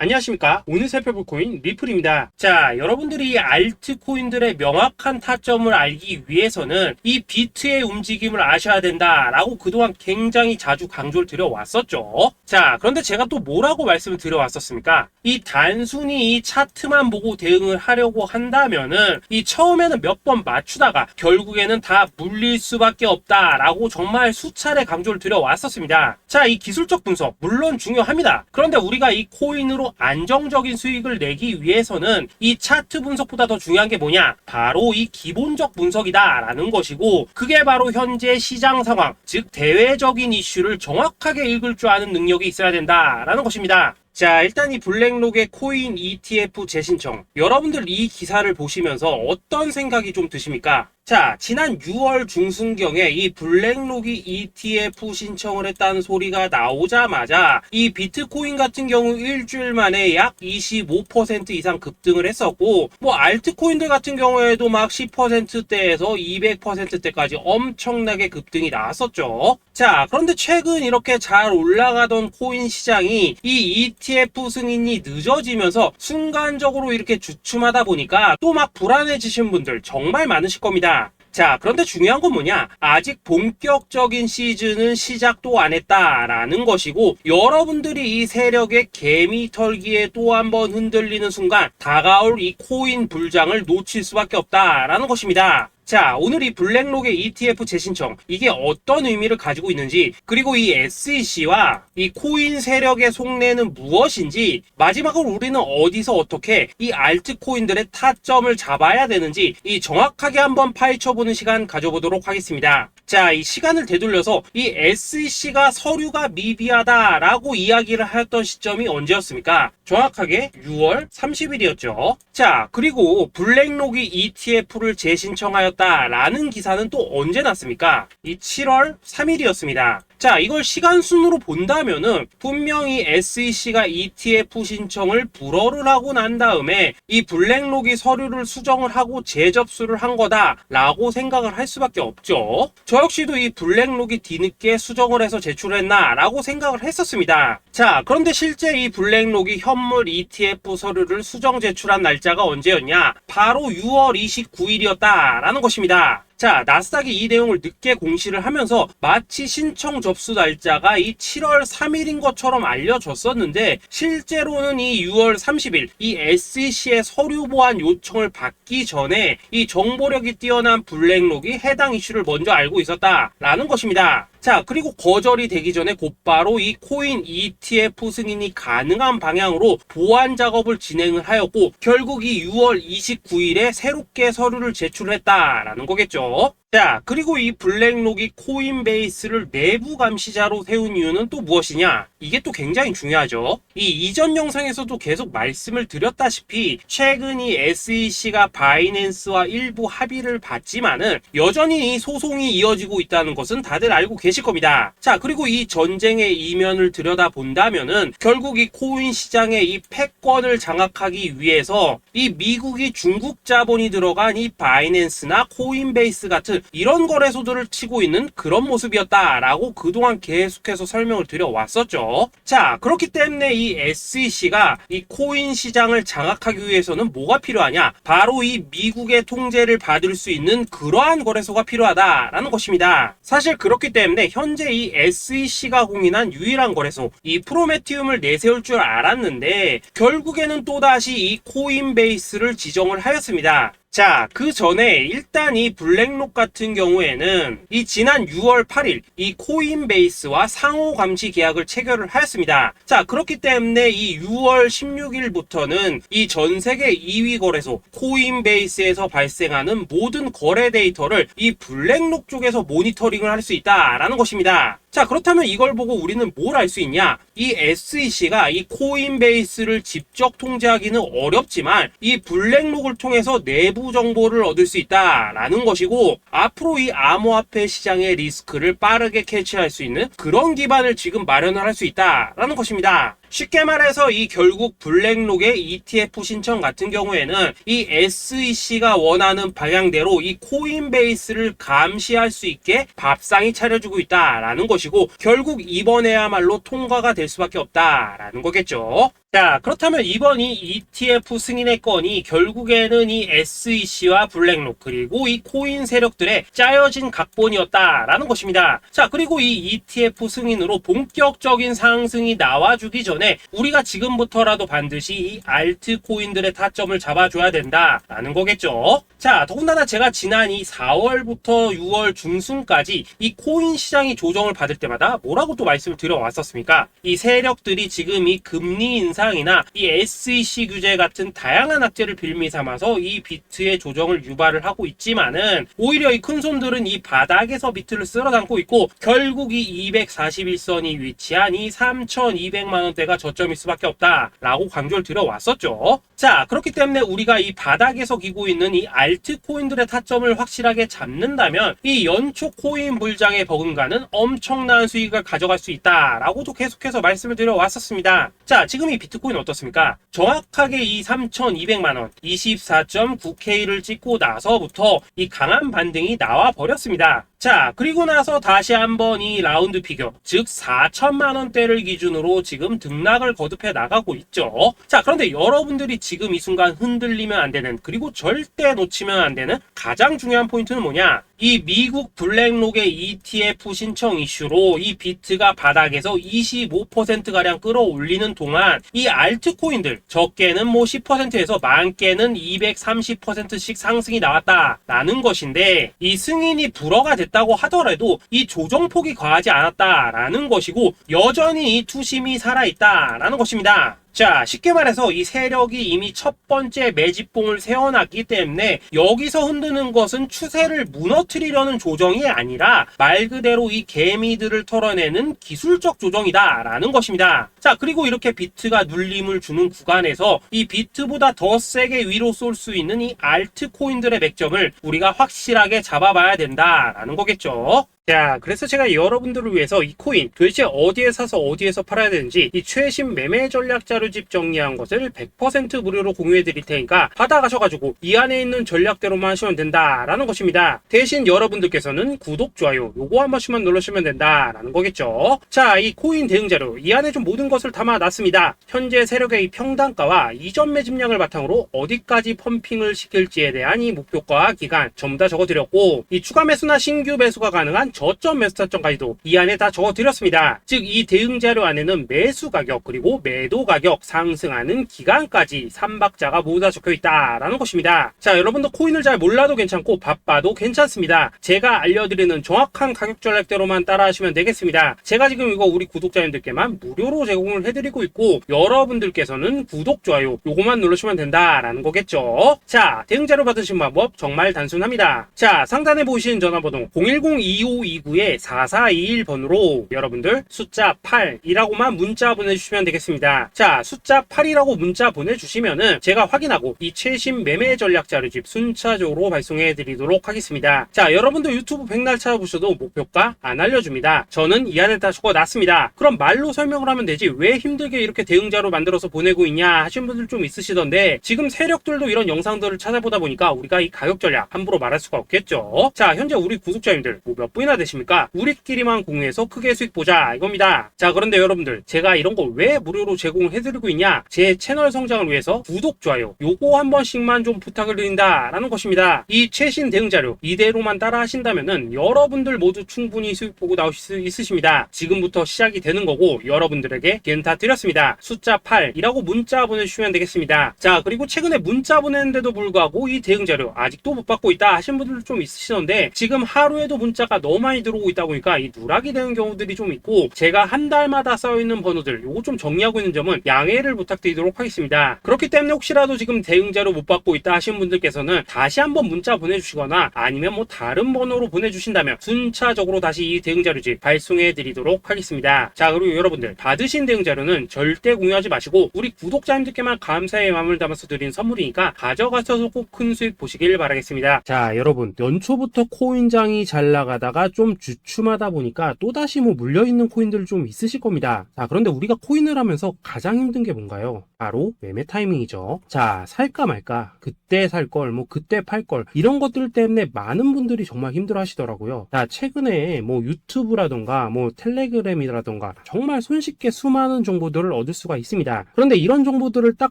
안녕하십니까. 오늘 살펴볼 코인 리플입니다. 자, 여러분들이 이 알트코인들의 명확한 타점을 알기 위해서는 이 비트의 움직임을 아셔야 된다라고 그동안 굉장히 자주 강조를 드려왔었죠. 자, 그런데 제가 또 뭐라고 말씀을 드려왔었습니까? 이 단순히 이 차트만 보고 대응을 하려고 한다면은 이 처음에는 몇 번 맞추다가 결국에는 다 물릴 수밖에 없다라고 정말 수차례 강조를 드려왔었습니다. 자, 이 기술적 분석 물론 중요합니다. 그런데 우리가 이 코인으로 안정적인 수익을 내기 위해서는 이 차트 분석보다 더 중요한 게 뭐냐? 바로 이 기본적 분석이다 라는 것이고, 그게 바로 현재 시장 상황, 즉 대외적인 이슈를 정확하게 읽을 줄 아는 능력이 있어야 된다라는 것입니다. 자, 일단 이 블랙록의 코인 ETF 재신청, 여러분들 이 기사를 보시면서 어떤 생각이 좀 드십니까? 자, 지난 6월 중순경에 이 블랙록이 ETF 신청을 했다는 소리가 나오자마자 이 비트코인 같은 경우 일주일 만에 약 25% 이상 급등을 했었고, 뭐 알트코인들 같은 경우에도 막 10%대에서 200%대까지 엄청나게 급등이 나왔었죠. 자, 그런데 최근 이렇게 잘 올라가던 코인 시장이 이 ETF 승인이 늦어지면서 순간적으로 이렇게 주춤하다 보니까 또 막 불안해지신 분들 정말 많으실 겁니다. 자, 그런데 중요한 건 뭐냐? 아직 본격적인 시즌은 시작도 안 했다라는 것이고, 여러분들이 이 세력의 개미 털기에 또 한 번 흔들리는 순간 다가올 이 코인 불장을 놓칠 수밖에 없다라는 것입니다. 자, 오늘 이 블랙록의 ETF 재신청, 이게 어떤 의미를 가지고 있는지, 그리고 이 SEC와 이 코인 세력의 속내는 무엇인지, 마지막으로 우리는 어디서 어떻게 이 알트코인들의 타점을 잡아야 되는지 이 정확하게 한번 파헤쳐보는 시간 가져보도록 하겠습니다. 자, 이 시간을 되돌려서 이 SEC가 서류가 미비하다라고 이야기를 하였던 시점이 언제였습니까? 정확하게 6월 30일이었죠. 자, 그리고 블랙록이 ETF를 재신청하였다라는 기사는 또 언제 났습니까? 이 7월 3일이었습니다. 자, 이걸 시간순으로 본다면은 분명히 SEC가 ETF 신청을 불허를 하고 난 다음에 이 블랙록이 서류를 수정을 하고 재접수를 한 거다라고 생각을 할 수밖에 없죠. 저 역시도 이 블랙록이 뒤늦게 수정을 해서 제출했나라고 생각을 했었습니다. 자, 그런데 실제 이 블랙록이 현물 ETF 서류를 수정 제출한 날짜가 언제였냐? 바로 6월 29일이었다라는 것입니다. 자, 나스닥이 이 내용을 늦게 공시를 하면서 마치 신청 접수 날짜가 이 7월 3일인 것처럼 알려졌었는데, 실제로는 이 6월 30일 이 SEC의 서류 보완 요청을 받기 전에 이 정보력이 뛰어난 블랙록이 해당 이슈를 먼저 알고 있었다라는 것입니다. 자, 그리고 거절이 되기 전에 곧바로 이 코인 ETF 승인이 가능한 방향으로 보완 작업을 진행을 하였고, 결국 이 6월 29일에 새롭게 서류를 제출했다라는 거겠죠. 자, 그리고 이 블랙록이 코인베이스를 내부 감시자로 세운 이유는 또 무엇이냐? 이게 또 굉장히 중요하죠. 이 이전 영상에서도 계속 말씀을 드렸다시피 최근 이 SEC가 바이낸스와 일부 합의를 봤지만은 여전히 이 소송이 이어지고 있다는 것은 다들 알고 계실 겁니다. 자, 그리고 이 전쟁의 이면을 들여다본다면은 결국 이 코인 시장의 이 패권을 장악하기 위해서 이 미국이 중국 자본이 들어간 이 바이낸스나 코인베이스 같은 이런 거래소들을 치고 있는 그런 모습이었다라고 그동안 계속해서 설명을 드려왔었죠. 자, 그렇기 때문에 이 SEC가 이 코인 시장을 장악하기 위해서는 뭐가 필요하냐? 바로 이 미국의 통제를 받을 수 있는 그러한 거래소가 필요하다라는 것입니다. 사실 그렇기 때문에 현재 이 SEC가 공인한 유일한 거래소, 이 프로메티움을 내세울 줄 알았는데 결국에는 또다시 이 코인베이스를 지정을 하였습니다. 자, 그 전에 일단 이 블랙록 같은 경우에는 이 지난 6월 8일 이 코인베이스와 상호 감시 계약을 체결을 하였습니다. 자, 그렇기 때문에 이 6월 16일부터는 이 전 세계 2위 거래소 코인베이스에서 발생하는 모든 거래 데이터를 이 블랙록 쪽에서 모니터링을 할 수 있다라는 것입니다. 자, 그렇다면 이걸 보고 우리는 뭘 알 수 있냐? 이 SEC가 이 코인베이스를 직접 통제하기는 어렵지만 이 블랙록을 통해서 내부 정보를 얻을 수 있다라는 것이고, 앞으로 이 암호화폐 시장의 리스크를 빠르게 캐치할 수 있는 그런 기반을 지금 마련을 할 수 있다라는 것입니다. 쉽게 말해서 이 결국 블랙록의 ETF 신청 같은 경우에는 이 SEC가 원하는 방향대로 이 코인베이스를 감시할 수 있게 밥상이 차려주고 있다라는 것이고, 결국 이번에야말로 통과가 될 수밖에 없다라는 거겠죠. 자, 그렇다면 이번 이 ETF 승인의 건이 결국에는 이 SEC와 블랙록 그리고 이 코인 세력들의 짜여진 각본이었다라는 것입니다. 자, 그리고 이 ETF 승인으로 본격적인 상승이 나와주기 전에 우리가 지금부터라도 반드시 이 알트코인들의 타점을 잡아줘야 된다라는 거겠죠. 자, 더군다나 제가 지난 이 4월부터 6월 중순까지 이 코인 시장이 조정을 받을 때마다 뭐라고 또 말씀을 드려왔었습니까? 이 세력들이 지금 이 금리 인상이나 이 SEC 규제 같은 다양한 악재를 빌미 삼아서 이 비트의 조정을 유발을 하고 있지만은, 오히려 이 큰손들은 이 바닥에서 비트를 쓸어 담고 있고, 결국 이 241선이 위치한 이 3,200만 원대가 저점일 수밖에 없다라고 강조를 드려왔었죠. 자, 그렇기 때문에 우리가 이 바닥에서 기고 있는 이 알트코인들의 타점을 확실하게 잡는다면 이 연초 코인 불장의 버금가는 엄청난 수익을 가져갈 수 있다라고도 계속해서 말씀을 드려왔었습니다. 자, 지금 이 비트코인 어떻습니까? 정확하게 이 3,200만원 24.9K를 찍고 나서부터 이 강한 반등이 나와 버렸습니다. 자, 그리고 나서 다시 한번 이 라운드 피겨, 즉 4천만원대를 기준으로 지금 등락을 거듭해 나가고 있죠. 자, 그런데 여러분들이 지금 이 순간 흔들리면 안 되는, 그리고 절대 놓치면 안 되는 가장 중요한 포인트는 뭐냐? 이 미국 블랙록의 ETF 신청 이슈로 이 비트가 바닥에서 25%가량 끌어올리는 동안 이 알트코인들, 적게는 뭐 10%에서 많게는 230%씩 상승이 나왔다라는 것인데, 이 승인이 불허가 됐다고 하더라도 이 조정폭이 과하지 않았다라는 것이고, 여전히 이 투심이 살아있다라는 것입니다. 자, 쉽게 말해서 이 세력이 이미 첫 번째 매집봉을 세워놨기 때문에 여기서 흔드는 것은 추세를 무너뜨리려는 조정이 아니라 말 그대로 이 개미들을 털어내는 기술적 조정이다라는 것입니다. 자, 그리고 이렇게 비트가 눌림을 주는 구간에서 이 비트보다 더 세게 위로 쏠 수 있는 이 알트코인들의 맥점을 우리가 확실하게 잡아봐야 된다라는 거겠죠. 자, 그래서 제가 여러분들을 위해서 이 코인 도대체 어디에 사서 어디에서 팔아야 되는지 이 최신 매매 전략 자료집 정리한 것을 100% 무료로 공유해 드릴 테니까 받아가셔가지고 이 안에 있는 전략대로만 하시면 된다라는 것입니다. 대신 여러분들께서는 구독, 좋아요 요거 한 번씩만 눌러주시면 된다라는 거겠죠. 자, 이 코인 대응 자료 이 안에 좀 모든 것을 담아놨습니다. 현재 세력의 이 평단가와 이전 매집량을 바탕으로 어디까지 펌핑을 시킬지에 대한 이 목표가 기간 전부 다 적어드렸고, 이 추가 매수나 신규 매수가 가능한 저점 매수 타점까지도 이 안에 다 적어드렸습니다. 즉 이 대응 자료 안에는 매수 가격 그리고 매도 가격, 상승하는 기간까지 3박자가 모두 다 적혀있다라는 것입니다. 자, 여러분도 코인을 잘 몰라도 괜찮고 바빠도 괜찮습니다. 제가 알려드리는 정확한 가격 전략대로만 따라하시면 되겠습니다. 제가 지금 이거 우리 구독자님들께만 무료로 제공을 해드리고 있고, 여러분들께서는 구독, 좋아요 요거만 누르시면 된다라는 거겠죠. 자, 대응 자료 받으신 방법 정말 단순합니다. 자, 상단에 보이시는 전화번호 010-2529-4421번으로 여러분들 숫자 8이라고만 문자 보내주시면 되겠습니다. 자, 숫자 8이라고 문자 보내주시면은 제가 확인하고 이 최신 매매 전략 자료집 순차적으로 발송해 드리도록 하겠습니다. 자, 여러분도 유튜브 백날 찾아보셔도 목표가 안 알려줍니다. 저는 이 안에 다 적어놨습니다. 그럼 말로 설명을 하면 되지 왜 힘들게 이렇게 대응 자료 만들어서 보내고 있냐 하신 분들 좀 있으시던데, 지금 세력들도 이런 영상들을 찾아보다 보니까 우리가 이 가격 전략 함부로 말할 수가 없겠죠. 자, 현재 우리 구독자님들 뭐 몇 분이나 되십니까? 우리끼리만 공유해서 크게 수익 보자 이겁니다. 자, 그런데 여러분들 제가 이런 거 왜 무료로 제공을 해드리고 있냐? 제 채널 성장을 위해서 구독, 좋아요 요거 한 번씩만 좀 부탁을 드린다라는 것입니다. 이 최신 대응 자료 이대로만 따라 하신다면은 여러분들 모두 충분히 수익 보고 나오실 수 있으십니다. 지금부터 시작이 되는 거고, 여러분들에게 기회는 다 드렸습니다. 숫자 8이라고 문자 보내주시면 되겠습니다. 자, 그리고 최근에 문자 보냈는데도 불구하고 이 대응 자료 아직도 못 받고 있다 하신 분들도 좀 있으시던데, 지금 하루에도 문자가 너무 많이 들어오고 있다 보니까 이 누락이 되는 경우들이 좀 있고, 제가 한 달마다 써있는 번호들 요거 좀 정리하고 있는 점은 양해를 부탁드리도록 하겠습니다. 그렇기 때문에 혹시라도 지금 대응 자료 못 받고 있다 하신 분들께서는 다시 한번 문자 보내주시거나 아니면 뭐 다른 번호로 보내주신다면 순차적으로 다시 이 대응 자료집 발송해 드리도록 하겠습니다. 자, 그리고 여러분들 받으신 대응 자료는 절대 공유하지 마시고 우리 구독자님들께만 감사의 마음을 담아서 드린 선물이니까 가져가셔서 꼭 큰 수익 보시길 바라겠습니다. 자, 여러분 연초부터 코인장이 잘 나가다가 메타가 좀 주춤하다 보니까 또다시 뭐 물려있는 코인들 좀 있으실 겁니다. 자, 그런데 우리가 코인을 하면서 가장 힘든 게 뭔가요? 바로 매매 타이밍이죠. 자, 살까 말까, 그때 살 걸, 뭐 그때 팔 걸, 이런 것들 때문에 많은 분들이 정말 힘들어 하시더라고요. 자, 최근에 뭐 유튜브라던가 뭐 텔레그램이라던가 정말 손쉽게 수많은 정보들을 얻을 수가 있습니다. 그런데 이런 정보들을 딱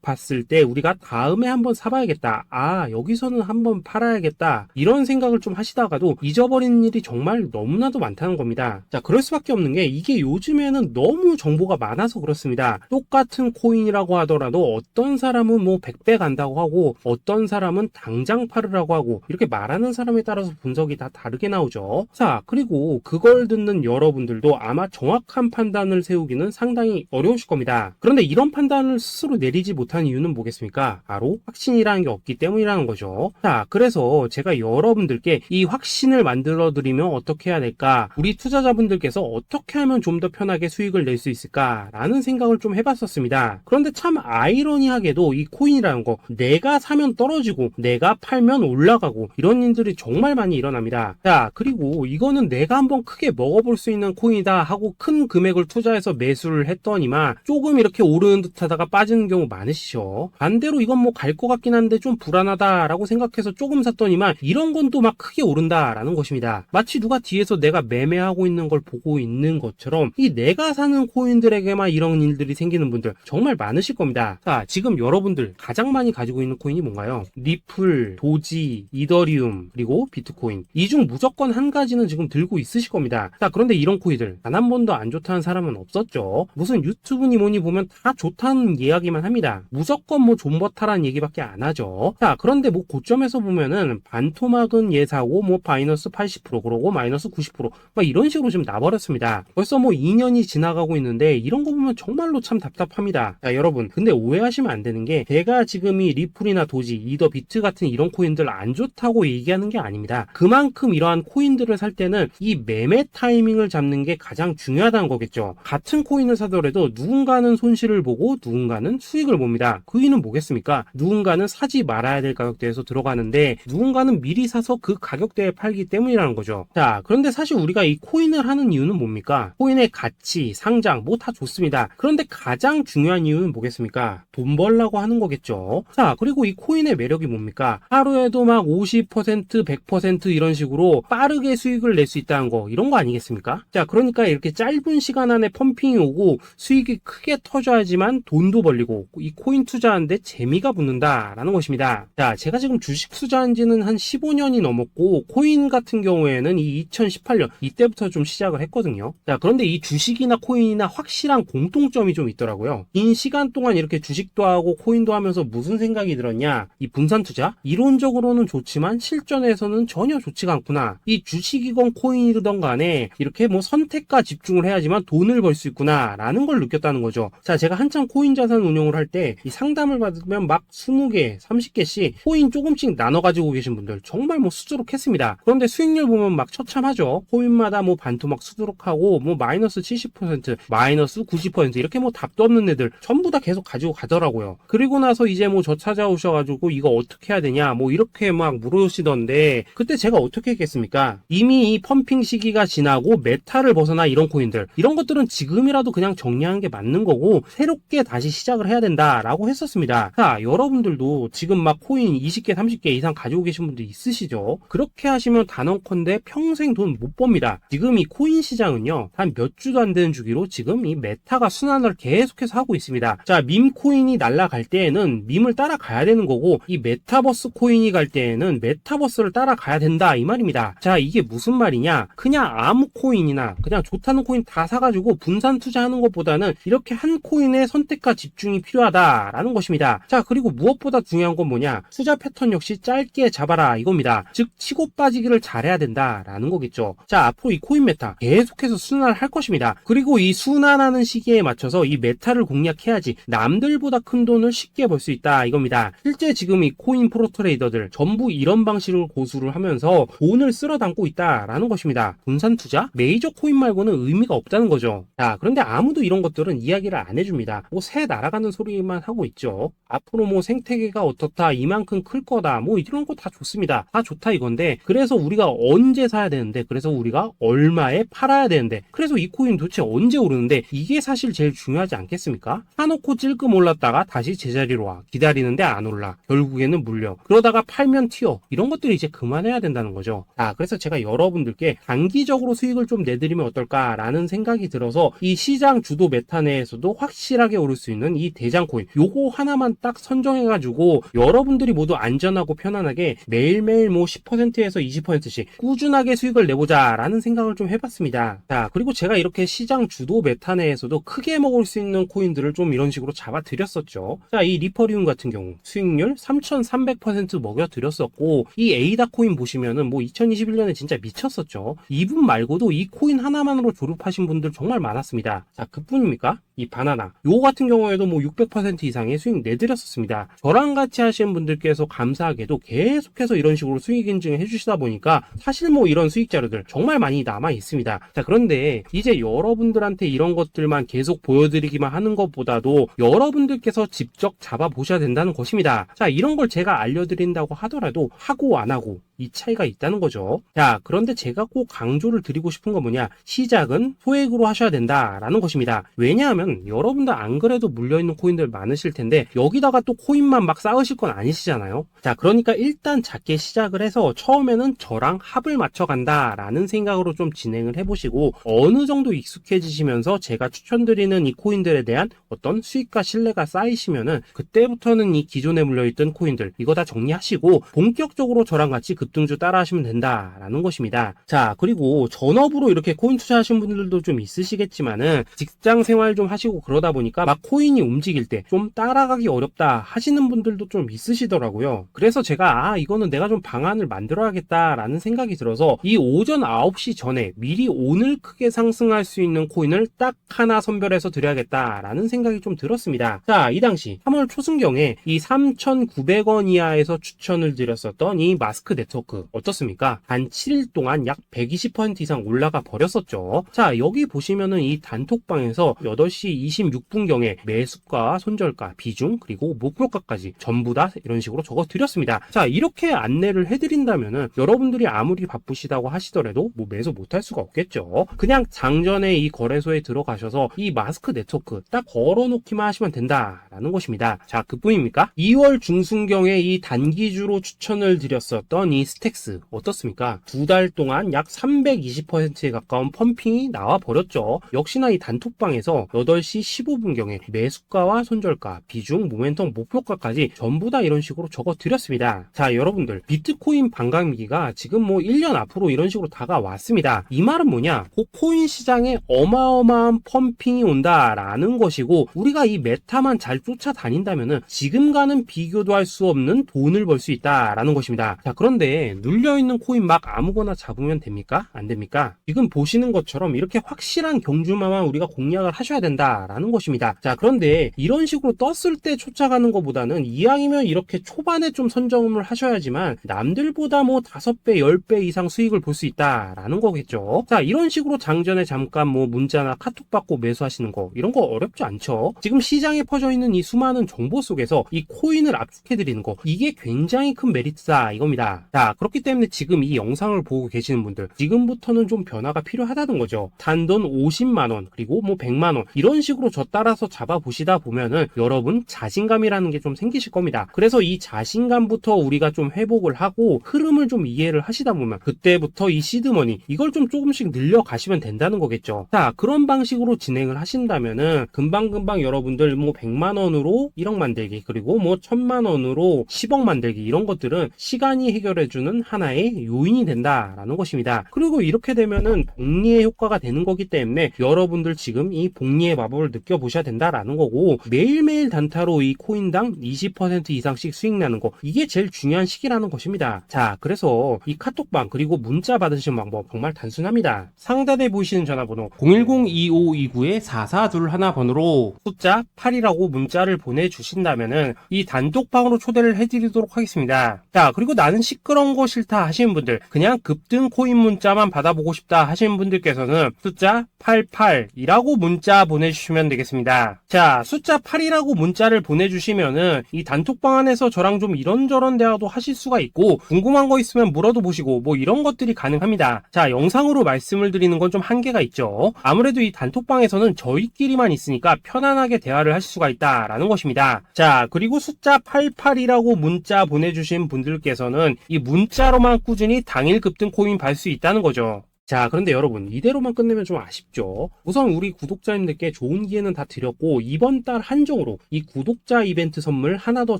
봤을 때 우리가 다음에 한번 사봐야겠다, 아 여기서는 한번 팔아야겠다, 이런 생각을 좀 하시다가도 잊어버리는 일이 정말 너무나도 많다는 겁니다. 자, 그럴 수밖에 없는 게 이게 요즘에는 너무 정보가 많아서 그렇습니다. 똑같은 코인이라고 하더라도 어떤 사람은 뭐 100배 간다고 하고 어떤 사람은 당장 팔으라고 하고, 이렇게 말하는 사람에 따라서 분석이 다 다르게 나오죠. 자, 그리고 그걸 듣는 여러분들도 아마 정확한 판단을 세우기는 상당히 어려우실 겁니다. 그런데 이런 판단을 스스로 내리지 못한 이유는 뭐겠습니까? 바로 확신이라는 게 없기 때문이라는 거죠. 자, 그래서 제가 여러분들께 이 확신을 만들어 드리면 어떻게 해야 될까, 우리 투자자분들께서 어떻게 하면 좀 더 편하게 수익을 낼 수 있을까 라는 생각을 좀 해봤었습니다. 그런데 참 아이러니하게도 이 코인이라는 거, 내가 사면 떨어지고 내가 팔면 올라가고 이런 일들이 정말 많이 일어납니다. 자, 그리고 이거는 내가 한번 크게 먹어볼 수 있는 코인이다 하고 큰 금액을 투자해서 매수를 했더니만 조금 이렇게 오르는 듯 하다가 빠지는 경우 많으시죠. 반대로 이건 뭐 갈 것 같긴 한데 좀 불안하다라고 생각해서 조금 샀더니만 이런 건 또 막 크게 오른다라는 것입니다. 마치 누가 뒤에서 내가 매매하고 있는 걸 보고 있는 것처럼 이 내가 사는 코인들에게만 이런 일들이 생기는 분들 정말 많으실 겁니다. 자, 지금 여러분들 가장 많이 가지고 있는 코인이 뭔가요? 리플, 도지, 이더리움, 그리고 비트코인. 이 중 무조건 한 가지는 지금 들고 있으실 겁니다. 자, 그런데 이런 코인들 단 한 번도 안 좋다는 사람은 없었죠. 무슨 유튜브니 뭐니 보면 다 좋다는 이야기만 합니다. 무조건 뭐 존버타라는 얘기밖에 안 하죠. 자, 그런데 뭐 고점에서 보면은 반토막은 예사고 뭐 마이너스 80% 그러고 마이너스 90% 막 이런 식으로 지금 나버렸습니다. 벌써 뭐 2년이 지나가고 있는데 이런 거 보면 정말로 참 답답합니다. 자, 여러분 근데 오해하시면 안 되는 게 제가 지금 이 리플이나 도지, 이더, 비트 같은 이런 코인들 안 좋다고 얘기하는 게 아닙니다. 그만큼 이러한 코인들을 살 때는 이 매매 타이밍을 잡는 게 가장 중요하다는 거겠죠. 같은 코인을 사더라도 누군가는 손실을 보고 누군가는 수익을 봅니다. 그 이유는 뭐겠습니까? 누군가는 사지 말아야 될 가격대에서 들어가는데 누군가는 미리 사서 그 가격대에 팔기 때문이라는 거죠. 자, 그런데 사실 우리가 이 코인을 하는 이유는 뭡니까? 코인의 가치, 상장 뭐 다 좋습니다. 그런데 가장 중요한 이유는 뭐겠습니까? 돈 벌라고 하는 거겠죠. 자, 그리고 이 코인의 매력이 뭡니까? 하루에도 막 50%, 100% 이런 식으로 빠르게 수익을 낼 수 있다는 거, 이런 거 아니겠습니까? 자, 그러니까 이렇게 짧은 시간 안에 펌핑이 오고 수익이 크게 터져야지만 돈도 벌리고 이 코인 투자하는데 재미가 붙는다라는 것입니다. 자, 제가 지금 주식 투자한 지는 한 15년이 넘었고 코인 같은 경우에는 이 2018년 이때부터 좀 시작을 했거든요. 자, 그런데 이 주식이나 코인이나 확실한 공통점이 좀 있더라고요. 긴 시간 동안 이렇게 주식도 하고 코인도 하면서 무슨 생각이 들었냐? 이 분산 투자? 이론적으로는 좋지만 실전에서는 전혀 좋지가 않구나. 이 주식이건 코인이든 간에 이렇게 뭐 선택과 집중을 해야지만 돈을 벌 수 있구나 라는 걸 느꼈다는 거죠. 자, 제가 한참 코인 자산 운용을 할 때 이 상담을 받으면 막 20개, 30개씩 코인 조금씩 나눠 가지고 계신 분들 정말 뭐 수두룩했습니다. 그런데 수익률 보면 막 처참하죠. 코인마다 뭐 반토막 수두룩하고 뭐 마이너스 70%, 마이너스 90% 이렇게 뭐 답도 없는 애들 전부 다 계속 가지고 가더라고요. 그리고 나서 이제 뭐 저 찾아오셔가지고 이거 어떻게 해야 되냐 뭐 이렇게 막 물으시던데 그때 제가 어떻게 했겠습니까? 이미 이 펌핑 시기가 지나고 메타를 벗어나 이런 코인들, 이런 것들은 지금이라도 그냥 정리하는 게 맞는 거고 새롭게 다시 시작을 해야 된다라고 했었습니다. 자, 여러분들도 지금 막 코인 20개, 30개 이상 가지고 계신 분들 있으시죠? 그렇게 하시면 단언컨대 평생 돈 못 법니다. 지금 이 코인 시장은요, 한 몇 주도 안 되는 주기로 지금 이 메타가 순환을 계속해서 하고 있습니다. 자, 밈 코인이 날아갈 때에는 밈을 따라가야 되는 거고 이 메타버스 코인이 갈 때에는 메타버스를 따라가야 된다 이 말입니다. 자, 이게 무슨 말이냐? 그냥 아무 코인이나 그냥 좋다는 코인 다 사가지고 분산 투자하는 것보다는 이렇게 한 코인의 선택과 집중이 필요하다라는 것입니다. 자, 그리고 무엇보다 중요한 건 뭐냐? 투자 패턴 역시 짧게 잡아라 이겁니다. 즉 치고 빠지기를 잘해야 된다라는 거겠죠. 자, 앞으로 이 코인 메타 계속해서 순환을 할 것입니다. 그리고 이 순환하는 시기에 맞춰서 이 메타를 공략해야지 남들보다 큰 돈을 쉽게 벌 수 있다 이겁니다. 실제 지금 이 코인 프로 트레이더들 전부 이런 방식을 고수를 하면서 돈을 쓸어 담고 있다라는 것입니다. 분산 투자? 메이저 코인 말고는 의미가 없다는 거죠. 자, 그런데 아무도 이런 것들은 이야기를 안 해줍니다. 뭐 새 날아가는 소리만 하고 있죠. 앞으로 뭐 생태계가 어떻다, 이만큼 클 거다, 뭐 이런 거 다 좋습니다. 다 좋다 이건데, 그래서 우리가 언제 사야 되는데, 그래서 우리가 얼마에 팔아야 되는데, 그래서 이 코인 도대체 언제 오르는데, 이게 사실 제일 중요하지 않겠습니까? 사놓고 찔끔 올랐다가 다시 제자리로 와. 기다리는데 안 올라. 결국에는 물려. 그러다가 팔면 튀어. 이런 것들이 이제 그만해야 된다는 거죠. 자, 그래서 제가 여러분들께 단기적으로 수익을 좀 내드리면 어떨까라는 생각이 들어서 이 시장 주도 메타 내에서도 확실하게 오를 수 있는 이 대장 코인, 요거 하나만 딱 선정해가지고 여러분들이 모두 안전하고 편안하게 매일매일 뭐 10%에서 20%씩 꾸준하게 수익을 내보자라는 생각을 좀 해봤습니다. 자, 그리고 제가 이렇게 시장 주도 메타 내에서도 크게 먹을 수 있는 코인들을 좀 이런 식으로 잡아드렸었죠. 자, 이 리퍼리움 같은 경우 수익률 3300% 먹여드렸었고, 이 에이다 코인 보시면은 뭐 2021년에 진짜 미쳤었죠. 이분 말고도 이 코인 하나만으로 졸업하신 분들 정말 많았습니다. 자, 그뿐입니까? 이 바나나 요거 같은 경우에도 뭐 600% 이상의 수익 내드렸었습니다. 저랑 같이 하시는 분들께서 감사하게도 계속해서 이런 식으로 수익 인증을 해주시다 보니까 사실 뭐 이런 수익 자료들 정말 많이 남아 있습니다. 자, 그런데 이제 여러분들한테 이런 것들만 계속 보여드리기만 하는 것보다도 여러분들께서 직접 잡아보셔야 된다는 것입니다. 자, 이런 걸 제가 알려드린다고 하더라도 하고 안 하고 이 차이가 있다는 거죠. 자, 그런데 제가 꼭 강조를 드리고 싶은 건 뭐냐, 시작은 소액으로 하셔야 된다라는 것입니다. 왜냐하면 여러분들 안 그래도 물려있는 코인들 많으실 텐데 여기다가 또 코인만 막 쌓으실 건 아니시잖아요. 자, 그러니까 일단 작게 시작을 해서 처음에는 저랑 합을 맞춰 간다라는 생각으로 좀 진행을 해보시고, 어느 정도 익숙해지시면서 제가 추천드리는 이 코인들에 대한 어떤 수익과 신뢰가 쌓이시면은 그때부터는 이 기존에 물려있던 코인들 이거 다 정리하시고 본격적으로 저랑 같이 급등주 따라 하시면 된다라는 것입니다. 자, 그리고 전업으로 이렇게 코인 투자하시는 분들도 좀 있으시겠지만은 직장 생활 좀 하시고 그러다 보니까 막 코인이 움직일 때 좀 따라가기 어렵다 하시는 분들도 좀 있으시더라고요. 그래서 제가 이거는 내가 좀 방안을 만들어야겠다라는 생각이 들어서 이 오전 9시 전에 미리 오늘 크게 상승할 수 있는 코인을 딱 하나 선별해서 드려야겠다라는 생각이 좀 들었습니다. 자, 이 당시 3월 초순경에 이 3,900원 이하에서 추천을 드렸었던 이 마스크 네트워크 어떻습니까? 단 7일 동안 약 120% 이상 올라가 버렸었죠. 자, 여기 보시면은 이 단톡방에서 8시 26분경에 매수가, 손절가, 비중, 그리고 목표가까지 전부 다 이런 식으로 적어 드렸습니다. 자, 이렇게 안내를 해드린다면은 여러분들이 아무리 바쁘시다고 하시더라도 뭐 매수 못할 수가 없겠죠. 그냥 장전에 이 거래소에 들어가셔서 이 마스크 네트워크 딱 걸어놓기만 하시면 된다라는 것입니다. 자, 그뿐입니까? 2월 중순경에 이 단기주로 추천을 드렸었던 이 스택스 어떻습니까? 2달 동안 약 320%에 가까운 펌핑이 나와 버렸죠. 역시나 이 단톡방에서 8시 15분경에 매수가와 손절가, 비중, 모멘텀, 목표가까지 전부 다 이런 식으로 적어 드렸습니다. 자, 여러분들 비트코인 반감기가 지금 뭐 1년 앞으로 이런 식으로 다가왔습니다. 이 말은 뭐냐? 코인 시장에 어마어마한 펌핑이 온다라는 것이고, 우리가 이 메타만 잘 쫓아다닌다면은 지금과는 비교도 할 수 없는 돈을 벌 수 있다라는 것입니다. 자, 그런데 눌려있는 코인 막 아무거나 잡으면 됩니까? 안 됩니까? 지금 보시는 것처럼 이렇게 확실한 경주마만 우리가 공략을 하셔야 된다라는 것입니다. 자, 그런데 이런 식으로 떴을 때 쫓아가는 것보다는 이왕이면 이렇게 초반에 좀 선점을 하셔야지만 남들보다 뭐 5배, 10배 이상 수익을 볼 수 있다라는 거겠죠. 자, 이런 식으로 장전에 잠깐 뭐 문자나 카톡 받고 매수하시는 거 이런 거 어렵지 않죠. 지금 시장에 퍼져 있는 이 수많은 정보 속에서 이 코인을 압축해드리는 거, 이게 굉장히 큰 메리트다 이겁니다. 자, 그렇기 때문에 지금 이 영상을 보고 계시는 분들 지금부터는 좀 변화가 필요하다는 거죠. 단돈 50만원 그리고 뭐 100만원 이런 식으로 저 따라서 잡아보시다 보면은 여러분 자신감이라는 게 좀 생기실 겁니다. 그래서 이 자신감부터 우리가 좀 회복을 하고 흐름을 좀 이해를 하시다 보면 그때부터 이 시드머니 이걸 좀 조금씩 늘려가시면 된다는 거겠죠. 자, 그런 방식으로 진행을 하신다면은 금방금방 여러분들 뭐 100만원으로 1억 만들기, 그리고 뭐 1000만원으로 10억 만들기, 이런 것들은 시간이 해결해 줄 만들어주는 하나의 요인이 된다라는 것입니다. 그리고 이렇게 되면은 복리의 효과가 되는 거기 때문에 여러분들 지금 이 복리의 마법을 느껴보셔야 된다라는 거고, 매일매일 단타로 이 코인당 20% 이상씩 수익 나는 거, 이게 제일 중요한 시기라는 것입니다. 자, 그래서 이 카톡방 그리고 문자 받으시는 방법 정말 단순합니다. 상단에 보이시는 전화번호 010-2529-4421 번호로 숫자 8이라고 문자를 보내주신다면은 이 단톡방으로 초대를 해드리도록 하겠습니다. 자, 그리고 나는 시끄러운 거 싫다 하시는 분들, 그냥 급등 코인 문자만 받아보고 싶다 하시는 분들께서는 숫자 88이라고 문자 보내주시면 되겠습니다. 자, 숫자 8이라고 문자를 보내주시면은 이 단톡방 안에서 저랑 좀 이런저런 대화도 하실 수가 있고, 궁금한 거 있으면 물어도 보시고 뭐 이런 것들이 가능합니다. 자, 영상으로 말씀을 드리는 건 좀 한계가 있죠. 아무래도 이 단톡방에서는 저희끼리만 있으니까 편안하게 대화를 하실 수가 있다라는 것입니다. 자, 그리고 숫자 88이라고 문자 보내주신 분들께서는 이 문자로만 꾸준히 당일 급등 코인 받을 수 있다는 거죠. 자, 그런데 여러분, 이대로만 끝내면 좀 아쉽죠. 우선 우리 구독자님들께 좋은 기회는 다 드렸고, 이번 달 한정으로 이 구독자 이벤트 선물 하나 더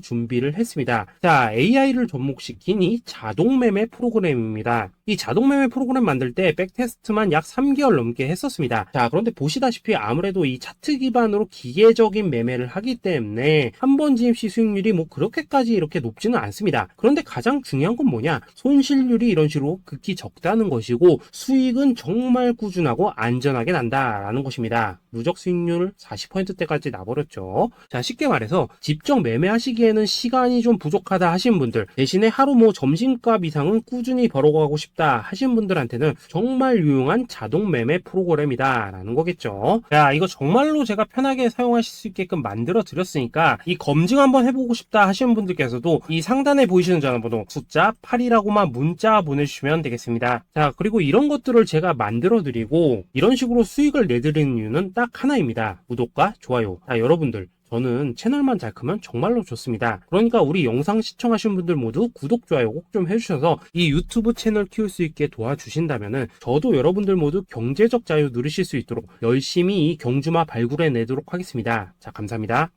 준비를 했습니다. 자, AI를 접목시킨 이 자동매매 프로그램입니다. 이 자동매매 프로그램 만들 때 백테스트만 약 3개월 넘게 했었습니다. 자, 그런데 보시다시피 아무래도 이 차트 기반으로 기계적인 매매를 하기 때문에 한 번 지임 시 수익률이 뭐 그렇게까지 이렇게 높지는 않습니다. 그런데 가장 중요한 건 뭐냐? 손실률이 이런 식으로 극히 적다는 것이고, 수익은 정말 꾸준하고 안전하게 난다라는 것입니다. 누적 수익률 40%대까지 나버렸죠. 자, 쉽게 말해서 직접 매매하시기에는 시간이 좀 부족하다 하신 분들, 대신에 하루 뭐 점심값 이상은 꾸준히 벌어가고 싶다 하신 분들한테는 정말 유용한 자동 매매 프로그램이다 라는 거겠죠. 자, 이거 정말로 제가 편하게 사용하실 수 있게끔 만들어 드렸으니까 이 검증 한번 해보고 싶다 하시는 분들께서도 이 상단에 보이시는 전화번호 숫자 8이라고만 문자 보내주시면 되겠습니다. 자, 그리고 이런 것들을 제가 만들어 드리고 이런 식으로 수익을 내드리는 이유는 딱 하나입니다. 구독과 좋아요. 자, 여러분들, 저는 채널만 잘 크면 정말로 좋습니다. 그러니까 우리 영상 시청하신 분들 모두 구독, 좋아요 꼭 좀 해주셔서 이 유튜브 채널 키울 수 있게 도와주신다면은 저도 여러분들 모두 경제적 자유 누리실 수 있도록 열심히 이 경주마 발굴해 내도록 하겠습니다. 자, 감사합니다.